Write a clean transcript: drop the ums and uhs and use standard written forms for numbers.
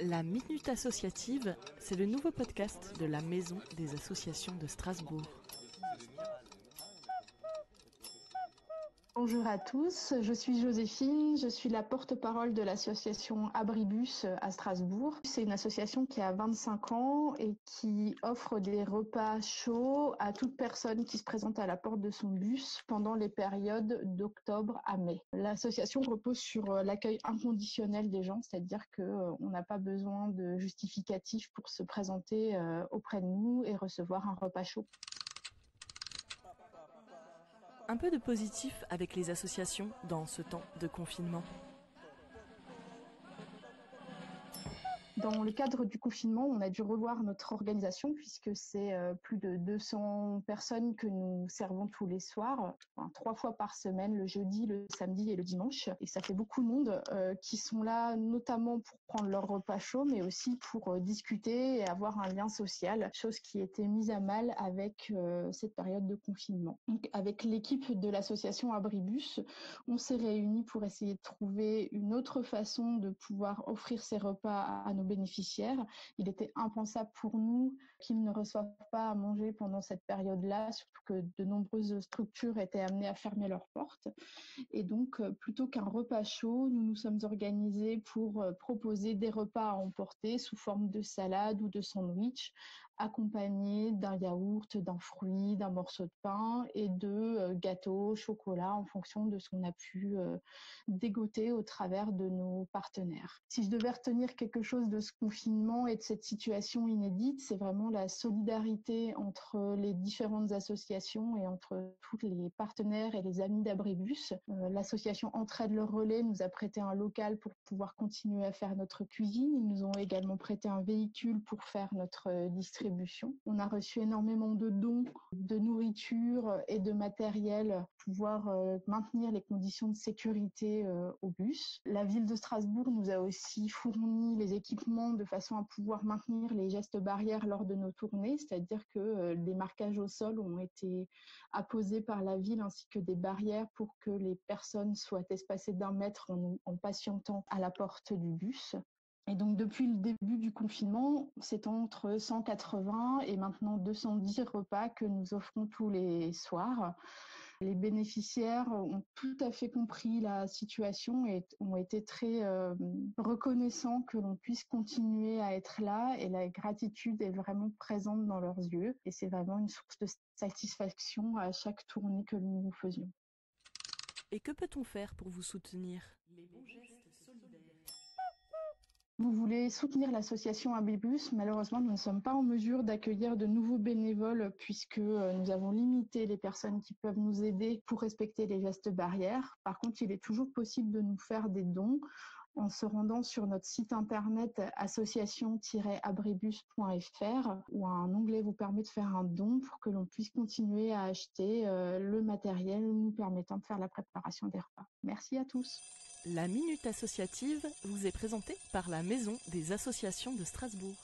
La Minute Associative, c'est le nouveau podcast de la Maison des associations de Strasbourg. Bonjour à tous, je suis Joséphine, je suis la porte-parole de l'association Abribus à Strasbourg. C'est une association qui a 25 ans et qui offre des repas chauds à toute personne qui se présente à la porte de son bus pendant les périodes d'octobre à mai. L'association repose sur l'accueil inconditionnel des gens, c'est-à-dire qu'on n'a pas besoin de justificatif pour se présenter auprès de nous et recevoir un repas chaud. Un peu de positif avec les associations dans ce temps de confinement. Dans le cadre du confinement, on a dû revoir notre organisation puisque c'est plus de 200 personnes que nous servons tous les soirs, 3 fois par semaine, le jeudi, le samedi et le dimanche. Et ça fait beaucoup de monde qui sont là notamment pour prendre leur repas chaud, mais aussi pour discuter et avoir un lien social, chose qui était mise à mal avec cette période de confinement. Donc, avec l'équipe de l'association Abribus, on s'est réunis pour essayer de trouver une autre façon de pouvoir offrir ces repas à nos bénéficiaires. Il était impensable pour nous qu'ils ne reçoivent pas à manger pendant cette période-là, surtout que de nombreuses structures étaient amenées à fermer leurs portes. Et donc, plutôt qu'un repas chaud, nous nous sommes organisés pour proposer des repas à emporter sous forme de salade ou de sandwich, accompagnés d'un yaourt, d'un fruit, d'un morceau de pain et de gâteaux, chocolat, en fonction de ce qu'on a pu dégoter au travers de nos partenaires. Si je devais retenir quelque chose de ce confinement et de cette situation inédite, c'est vraiment la solidarité entre les différentes associations et entre tous les partenaires et les amis d'Abribus. L'association Entraide le Relais nous a prêté un local pour pouvoir continuer à faire notre cuisine. Ils nous ont également prêté un véhicule pour faire notre distribution. On a reçu énormément de dons de nourriture et de matériel pour pouvoir maintenir les conditions de sécurité au bus. La ville de Strasbourg nous a aussi fourni les équipements de façon à pouvoir maintenir les gestes barrières lors de nos tournées, c'est-à-dire que des marquages au sol ont été apposés par la ville ainsi que des barrières pour que les personnes soient espacées d'1 mètre en patientant à la porte du bus. Et donc, depuis le début du confinement, c'est entre 180 et maintenant 210 repas que nous offrons tous les soirs. Les bénéficiaires ont tout à fait compris la situation et ont été très reconnaissants que l'on puisse continuer à être là, et la gratitude est vraiment présente dans leurs yeux et c'est vraiment une source de satisfaction à chaque tournée que nous faisions. Et que peut-on faire pour vous soutenir? Les bons gestes solidaires. Vous voulez soutenir l'association Abribus? Malheureusement, nous ne sommes pas en mesure d'accueillir de nouveaux bénévoles puisque nous avons limité les personnes qui peuvent nous aider pour respecter les gestes barrières. Par contre, il est toujours possible de nous faire des dons en se rendant sur notre site internet association-abribus.fr où un onglet vous permet de faire un don pour que l'on puisse continuer à acheter le matériel nous permettant de faire la préparation des repas. Merci à tous. La Minute Associative vous est présentée par la Maison des associations de Strasbourg.